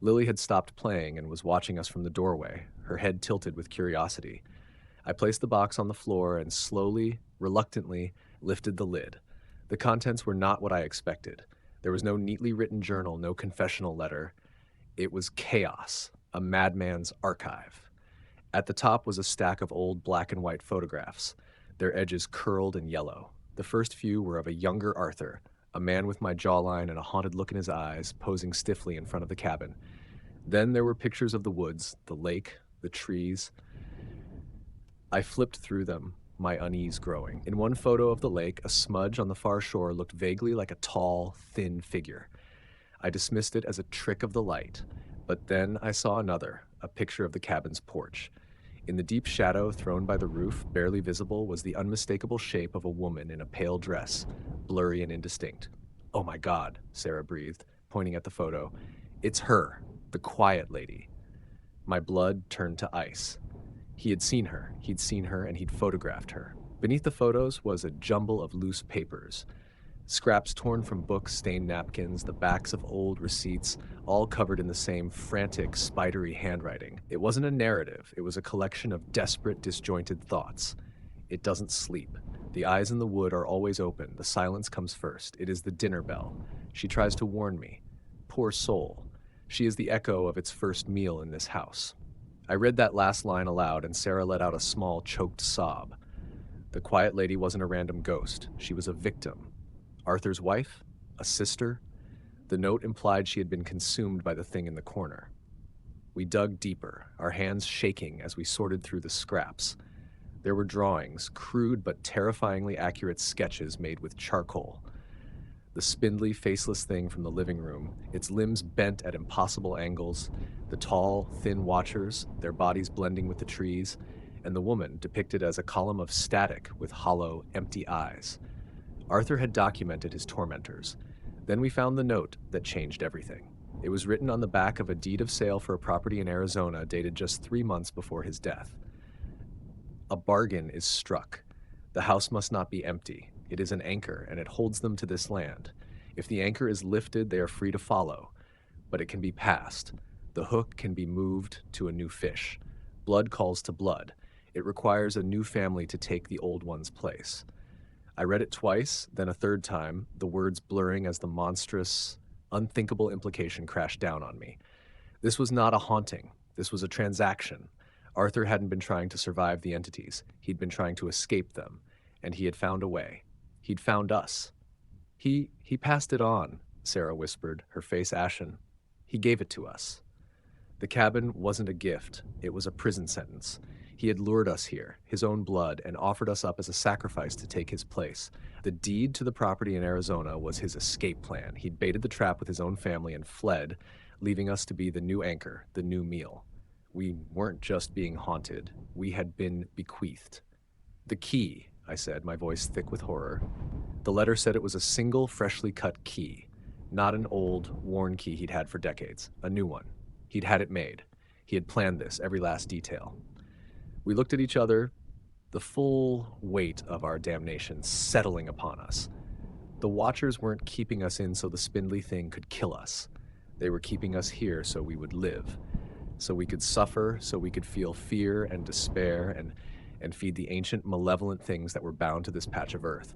Lily had stopped playing and was watching us from the doorway, her head tilted with curiosity. I placed the box on the floor and slowly, reluctantly, lifted the lid. The contents were not what I expected. There was no neatly written journal, no confessional letter. It was chaos, a madman's archive. At the top was a stack of old black and white photographs, their edges curled and yellow. The first few were of a younger Arthur, a man with my jawline and a haunted look in his eyes, posing stiffly in front of the cabin. Then there were pictures of the woods, the lake, the trees. I flipped through them, my unease growing. In one photo of the lake, a smudge on the far shore looked vaguely like a tall, thin figure. I dismissed it as a trick of the light, but then I saw another, a picture of the cabin's porch. In the deep shadow thrown by the roof, barely visible, was the unmistakable shape of a woman in a pale dress, blurry and indistinct. "Oh my God," Sarah breathed, pointing at the photo. "It's her, the quiet lady." My blood turned to ice. He'd seen her, and he'd photographed her. Beneath the photos was a jumble of loose papers. Scraps torn from books, stained napkins, the backs of old receipts, all covered in the same frantic, spidery handwriting. It wasn't a narrative, it was a collection of desperate, disjointed thoughts. It doesn't sleep. The eyes in the wood are always open. The silence comes first. It is the dinner bell. She tries to warn me. Poor soul. She is the echo of its first meal in this house. I read that last line aloud, and Sarah let out a small, choked sob. The quiet lady wasn't a random ghost. She was a victim. Arthur's wife? A sister? The note implied she had been consumed by the thing in the corner. We dug deeper, our hands shaking as we sorted through the scraps. There were drawings, crude but terrifyingly accurate sketches made with charcoal. The spindly, faceless thing from the living room, its limbs bent at impossible angles, the tall, thin watchers, their bodies blending with the trees, and the woman depicted as a column of static with hollow, empty eyes. Arthur had documented his tormentors. Then we found the note that changed everything. It was written on the back of a deed of sale for a property in Arizona dated just 3 months before his death. A bargain is struck. The house must not be empty. It is an anchor, and it holds them to this land. If the anchor is lifted, they are free to follow. But it can be passed. The hook can be moved to a new fish. Blood calls to blood. It requires a new family to take the old one's place. I read it twice, then a third time, the words blurring as the monstrous, unthinkable implication crashed down on me. This was not a haunting. This was a transaction. Arthur hadn't been trying to survive the entities. He'd been trying to escape them, and he had found a way. He'd found us. He passed it on, Sarah whispered, her face ashen. He gave it to us. The cabin wasn't a gift. It was a prison sentence. He had lured us here, his own blood, and offered us up as a sacrifice to take his place. The deed to the property in Arizona was his escape plan. He'd baited the trap with his own family and fled, leaving us to be the new anchor, the new meal. We weren't just being haunted. We had been bequeathed. "The key," I said, my voice thick with horror. The letter said it was a single, freshly cut key, not an old, worn key he'd had for decades, a new one. He'd had it made. He had planned this, every last detail. We looked at each other, the full weight of our damnation settling upon us. The Watchers weren't keeping us in so the spindly thing could kill us. They were keeping us here so we would live, so we could suffer, so we could feel fear and despair and feed the ancient malevolent things that were bound to this patch of earth.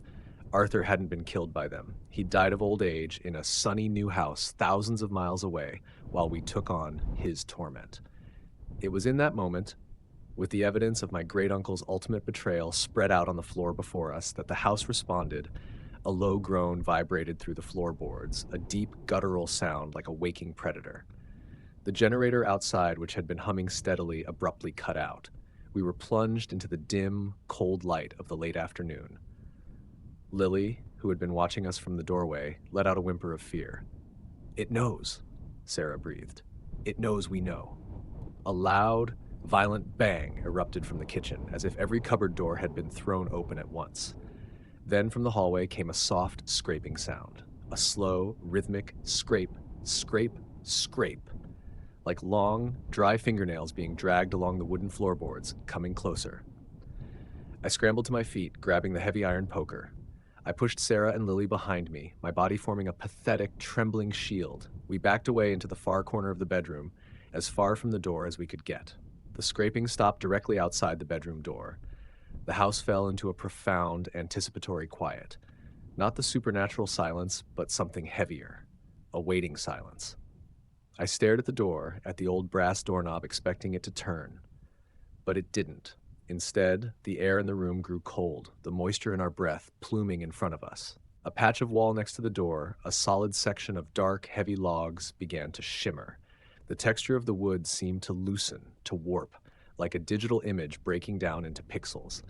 Arthur hadn't been killed by them. He died of old age in a sunny new house thousands of miles away while we took on his torment. It was in that moment, with the evidence of my great-uncle's ultimate betrayal spread out on the floor before us, that the house responded. A low groan vibrated through the floorboards, a deep guttural sound like a waking predator. The generator outside, which had been humming steadily, abruptly cut out. We were plunged into the dim, cold light of the late afternoon. Lily, who had been watching us from the doorway, let out a whimper of fear. "It knows," Sarah breathed. "It knows we know." A loud, violent bang erupted from the kitchen, as if every cupboard door had been thrown open at once. Then from the hallway came a soft, scraping sound. A slow, rhythmic scrape, scrape, scrape. Like long, dry fingernails being dragged along the wooden floorboards, coming closer. I scrambled to my feet, grabbing the heavy iron poker. I pushed Sarah and Lily behind me, my body forming a pathetic, trembling shield. We backed away into the far corner of the bedroom, as far from the door as we could get. The scraping stopped directly outside the bedroom door. The house fell into a profound, anticipatory quiet. Not the supernatural silence, but something heavier. A waiting silence. I stared at the door, at the old brass doorknob, expecting it to turn. But it didn't. Instead, the air in the room grew cold, the moisture in our breath pluming in front of us. A patch of wall next to the door, a solid section of dark, heavy logs, began to shimmer. The texture of the wood seemed to loosen, to warp, like a digital image breaking down into pixels.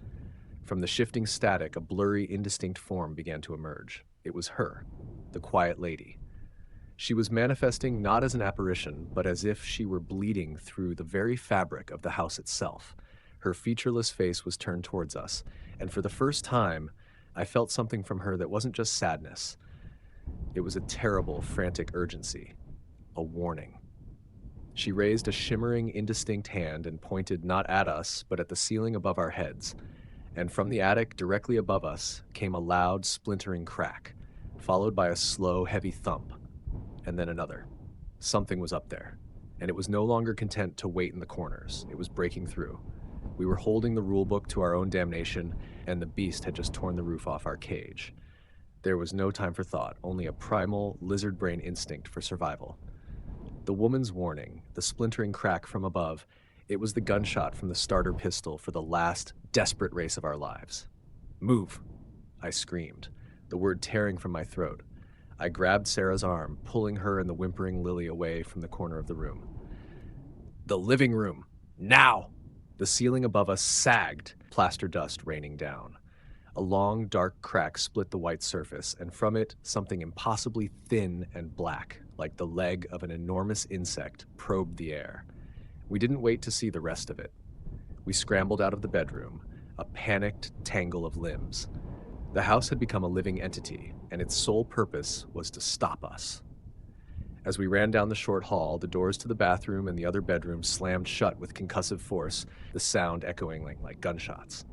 From the shifting static, a blurry, indistinct form began to emerge. It was her, the quiet lady. She was manifesting not as an apparition, but as if she were bleeding through the very fabric of the house itself. Her featureless face was turned towards us, and for the first time, I felt something from her that wasn't just sadness. It was a terrible, frantic urgency, a warning. She raised a shimmering, indistinct hand and pointed not at us, but at the ceiling above our heads. And from the attic directly above us came a loud, splintering crack, followed by a slow, heavy thump, and then another. Something was up there, and it was no longer content to wait in the corners. It was breaking through. We were holding the rulebook to our own damnation, and the beast had just torn the roof off our cage. There was no time for thought, only a primal, lizard brain instinct for survival. The woman's warning, the splintering crack from above, it was the gunshot from the starter pistol for the last, desperate race of our lives. "Move!" I screamed, the word tearing from my throat. I grabbed Sarah's arm, pulling her and the whimpering Lily away from the corner of the room. "The living room! Now!" The ceiling above us sagged, plaster dust raining down. A long, dark crack split the white surface, and from it, something impossibly thin and black, like the leg of an enormous insect, probed the air. We didn't wait to see the rest of it. We scrambled out of the bedroom, a panicked tangle of limbs. The house had become a living entity, and its sole purpose was to stop us. As we ran down the short hall, the doors to the bathroom and the other bedrooms slammed shut with concussive force, the sound echoing like gunshots.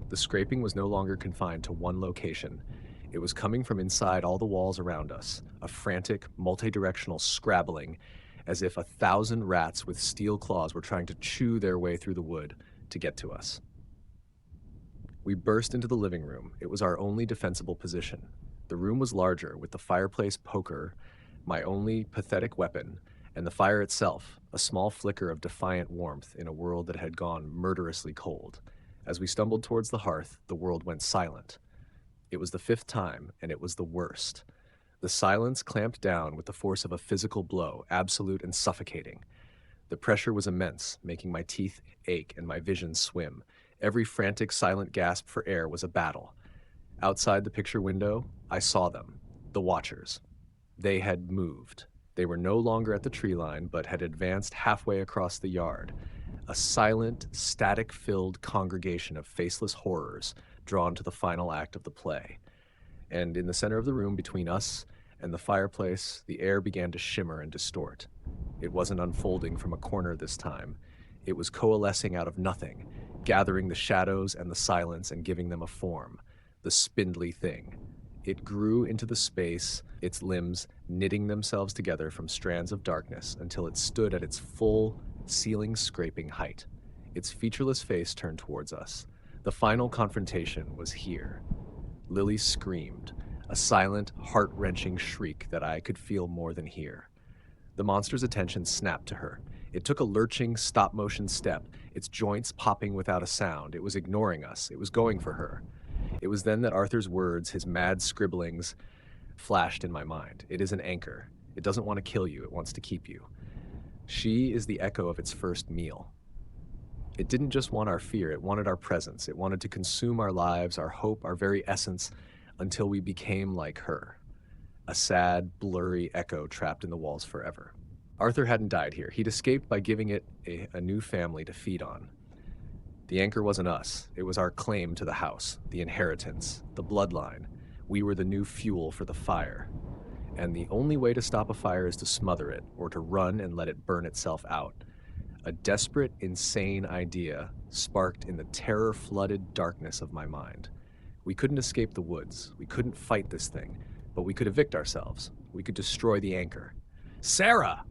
The scraping was no longer confined to one location. It was coming from inside all the walls around us, a frantic, multi-directional scrabbling, as if 1,000 rats with steel claws were trying to chew their way through the wood to get to us. We burst into the living room. It was our only defensible position. The room was larger, with the fireplace poker, my only pathetic weapon, and the fire itself, a small flicker of defiant warmth in a world that had gone murderously cold. As we stumbled towards the hearth, the world went silent. It was the 5th time, and it was the worst. The silence clamped down with the force of a physical blow, absolute and suffocating. The pressure was immense, making my teeth ache and my vision swim. Every frantic, silent gasp for air was a battle. Outside the picture window, I saw them, the watchers. They had moved. They were no longer at the tree line, but had advanced halfway across the yard. A silent, static-filled congregation of faceless horrors drawn to the final act of the play. And in the center of the room between us and the fireplace, the air began to shimmer and distort. It wasn't unfolding from a corner this time. It was coalescing out of nothing, gathering the shadows and the silence and giving them a form, the spindly thing. It grew into the space, its limbs knitting themselves together from strands of darkness until it stood at its full, ceiling-scraping height. Its featureless face turned towards us. The final confrontation was here. Lily screamed, a silent, heart-wrenching shriek that I could feel more than hear. The monster's attention snapped to her. It took a lurching, stop-motion step, its joints popping without a sound. It was ignoring us. It was going for her. It was then that Arthur's words, his mad scribblings, flashed in my mind. It is an anchor. It doesn't want to kill you. It wants to keep you. She is the echo of its first meal. It didn't just want our fear. It wanted our presence. It wanted to consume our lives, our hope, our very essence, until we became like her. A sad, blurry echo trapped in the walls forever. Arthur hadn't died here. He'd escaped by giving it a new family to feed on. The anchor wasn't us. It was our claim to the house, the inheritance, the bloodline. We were the new fuel for the fire. And the only way to stop a fire is to smother it, or to run and let it burn itself out. A desperate, insane idea sparked in the terror-flooded darkness of my mind. We couldn't escape the woods. We couldn't fight this thing, but we could evict ourselves. We could destroy the anchor. "Sarah!"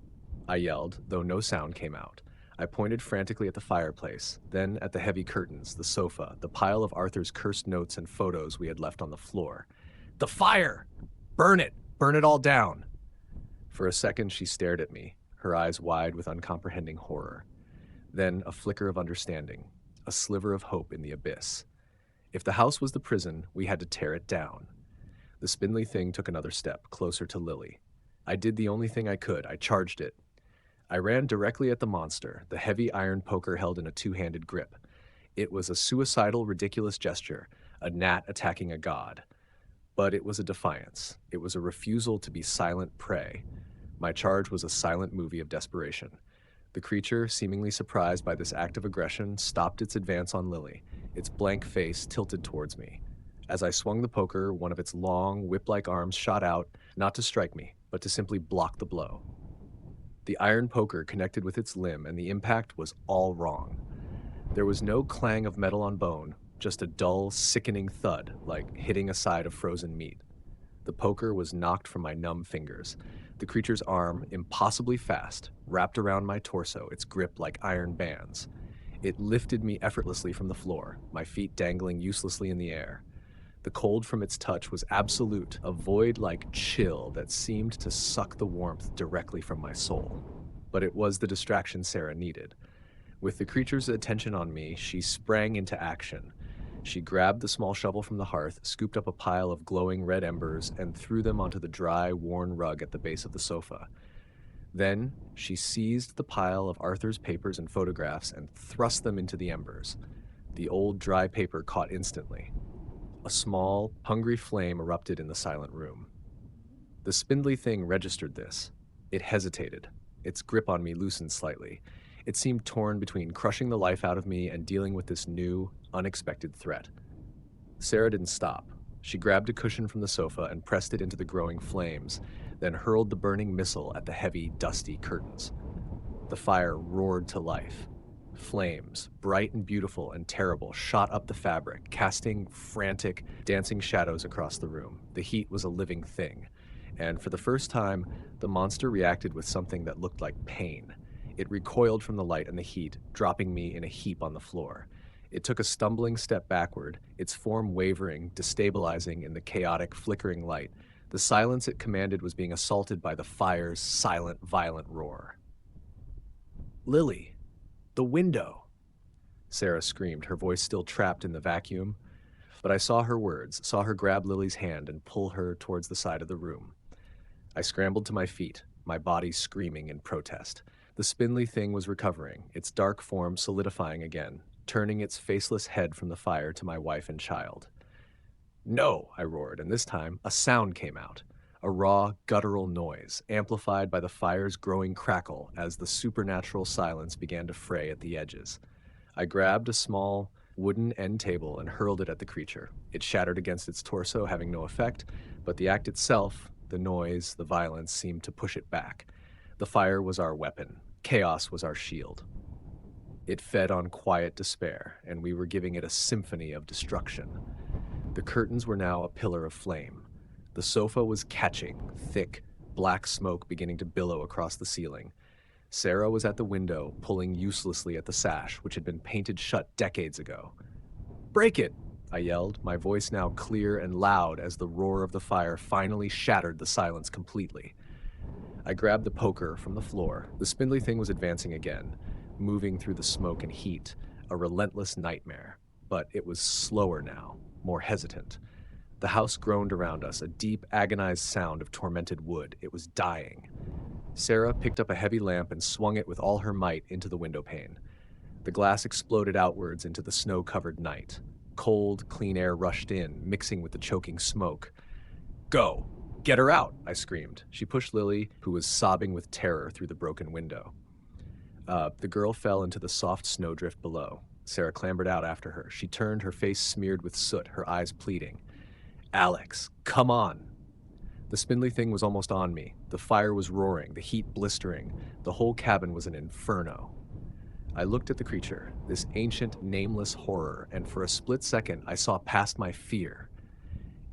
I yelled, though no sound came out. I pointed frantically at the fireplace, then at the heavy curtains, the sofa, the pile of Arthur's cursed notes and photos we had left on the floor. "The fire! Burn it! Burn it all down!" For a second, she stared at me, her eyes wide with uncomprehending horror. Then a flicker of understanding, a sliver of hope in the abyss. If the house was the prison, we had to tear it down. The spindly thing took another step, closer to Lily. I did the only thing I could. I charged it. I ran directly at the monster, the heavy iron poker held in a two-handed grip. It was a suicidal, ridiculous gesture, a gnat attacking a god. But it was a defiance. It was a refusal to be silent prey. My charge was a silent movie of desperation. The creature, seemingly surprised by this act of aggression, stopped its advance on Lily, its blank face tilted towards me. As I swung the poker, one of its long, whip-like arms shot out, not to strike me, but to simply block the blow. The iron poker connected with its limb, and the impact was all wrong. There was no clang of metal on bone, just a dull, sickening thud, like hitting a side of frozen meat. The poker was knocked from my numb fingers. The creature's arm, impossibly fast, wrapped around my torso, its grip like iron bands. It lifted me effortlessly from the floor, my feet dangling uselessly in the air. The cold from its touch was absolute, a void-like chill that seemed to suck the warmth directly from my soul. But it was the distraction Sarah needed. With the creature's attention on me, she sprang into action. She grabbed the small shovel from the hearth, scooped up a pile of glowing red embers, and threw them onto the dry, worn rug at the base of the sofa. Then, she seized the pile of Arthur's papers and photographs and thrust them into the embers. The old, dry paper caught instantly. A small, hungry flame erupted in the silent room. The spindly thing registered this. It hesitated. Its grip on me loosened slightly. It seemed torn between crushing the life out of me and dealing with this new, unexpected threat. Sarah didn't stop. She grabbed a cushion from the sofa and pressed it into the growing flames, then hurled the burning missile at the heavy, dusty curtains. The fire roared to life. Flames, bright and beautiful and terrible, shot up the fabric, casting frantic, dancing shadows across the room. The heat was a living thing, and for the first time, the monster reacted with something that looked like pain. It recoiled from the light and the heat, dropping me in a heap on the floor. It took a stumbling step backward, its form wavering, destabilizing in the chaotic, flickering light. The silence it commanded was being assaulted by the fire's silent, violent roar. "Lily! The window!" Sarah screamed, her voice still trapped in the vacuum. But I saw her words, saw her grab Lily's hand and pull her towards the side of the room. I scrambled to my feet, my body screaming in protest. The spindly thing was recovering, its dark form solidifying again, turning its faceless head from the fire to my wife and child. "No!" I roared, and this time a sound came out. A raw, guttural noise, amplified by the fire's growing crackle as the supernatural silence began to fray at the edges. I grabbed a small, wooden end table and hurled it at the creature. It shattered against its torso, having no effect, but the act itself, the noise, the violence, seemed to push it back. The fire was our weapon. Chaos was our shield. It fed on quiet despair, and we were giving it a symphony of destruction. The curtains were now a pillar of flame. The sofa was catching, thick, black smoke beginning to billow across the ceiling. Sarah was at the window, pulling uselessly at the sash, which had been painted shut decades ago. "Break it!" I yelled, my voice now clear and loud as the roar of the fire finally shattered the silence completely. I grabbed the poker from the floor. The spindly thing was advancing again, moving through the smoke and heat, a relentless nightmare. But it was slower now, more hesitant. The house groaned around us, a deep, agonized sound of tormented wood. It was dying. Sarah picked up a heavy lamp and swung it with all her might into the window pane. The glass exploded outwards into the snow-covered night. Cold, clean air rushed in, mixing with the choking smoke. "Go! Get her out!" I screamed. She pushed Lily, who was sobbing with terror, through the broken window. The girl fell into the soft snowdrift below. Sarah clambered out after her. She turned, her face smeared with soot, her eyes pleading. "Alex, come on!" The spindly thing was almost on me. The fire was roaring, the heat blistering. The whole cabin was an inferno. I looked at the creature, this ancient, nameless horror, and for a split second I saw past my fear.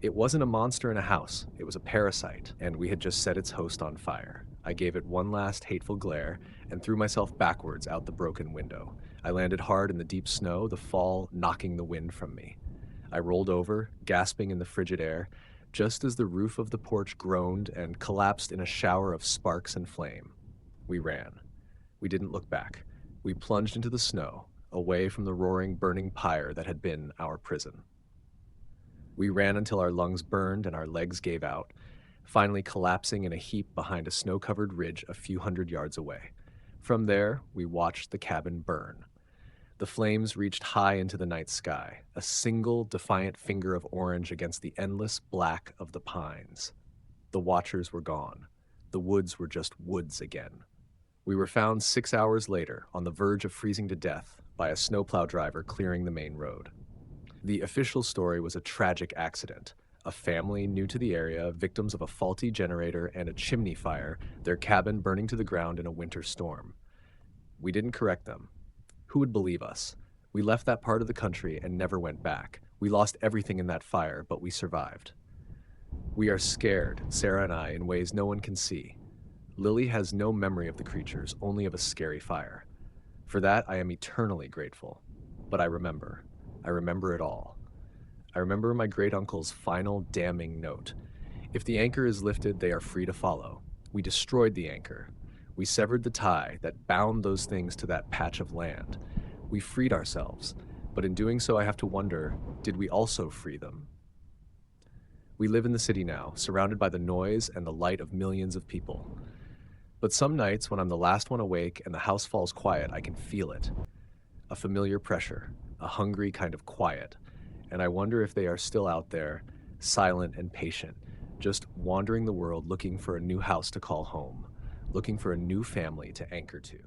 It wasn't a monster in a house, it was a parasite, and we had just set its host on fire. I gave it one last hateful glare and threw myself backwards out the broken window. I landed hard in the deep snow, the fall knocking the wind from me. I rolled over, gasping in the frigid air, just as the roof of the porch groaned and collapsed in a shower of sparks and flame. We ran. We didn't look back. We plunged into the snow, away from the roaring, burning pyre that had been our prison. We ran until our lungs burned and our legs gave out, finally collapsing in a heap behind a snow-covered ridge a few hundred yards away. From there, we watched the cabin burn. The flames reached high into the night sky, a single defiant finger of orange against the endless black of the pines. The watchers were gone. The woods were just woods again. We were found 6 hours later, on the verge of freezing to death, by a snowplow driver clearing the main road. The official story was a tragic accident. A family new to the area, victims of a faulty generator and a chimney fire, their cabin burning to the ground in a winter storm. We didn't correct them. Who would believe us? We left that part of the country and never went back. We lost everything in that fire, but we survived. We are scared, Sarah and I, in ways no one can see. Lily has no memory of the creatures, only of a scary fire. For that, I am eternally grateful. But I remember. I remember it all. I remember my great-uncle's final damning note. If the anchor is lifted, they are free to follow. We destroyed the anchor. We severed the tie that bound those things to that patch of land. We freed ourselves, but in doing so I have to wonder, did we also free them? We live in the city now, surrounded by the noise and the light of millions of people. But some nights when I'm the last one awake and the house falls quiet, I can feel it. A familiar pressure, a hungry kind of quiet. And I wonder if they are still out there, silent and patient, just wandering the world looking for a new house to call home, looking for a new family to anchor to.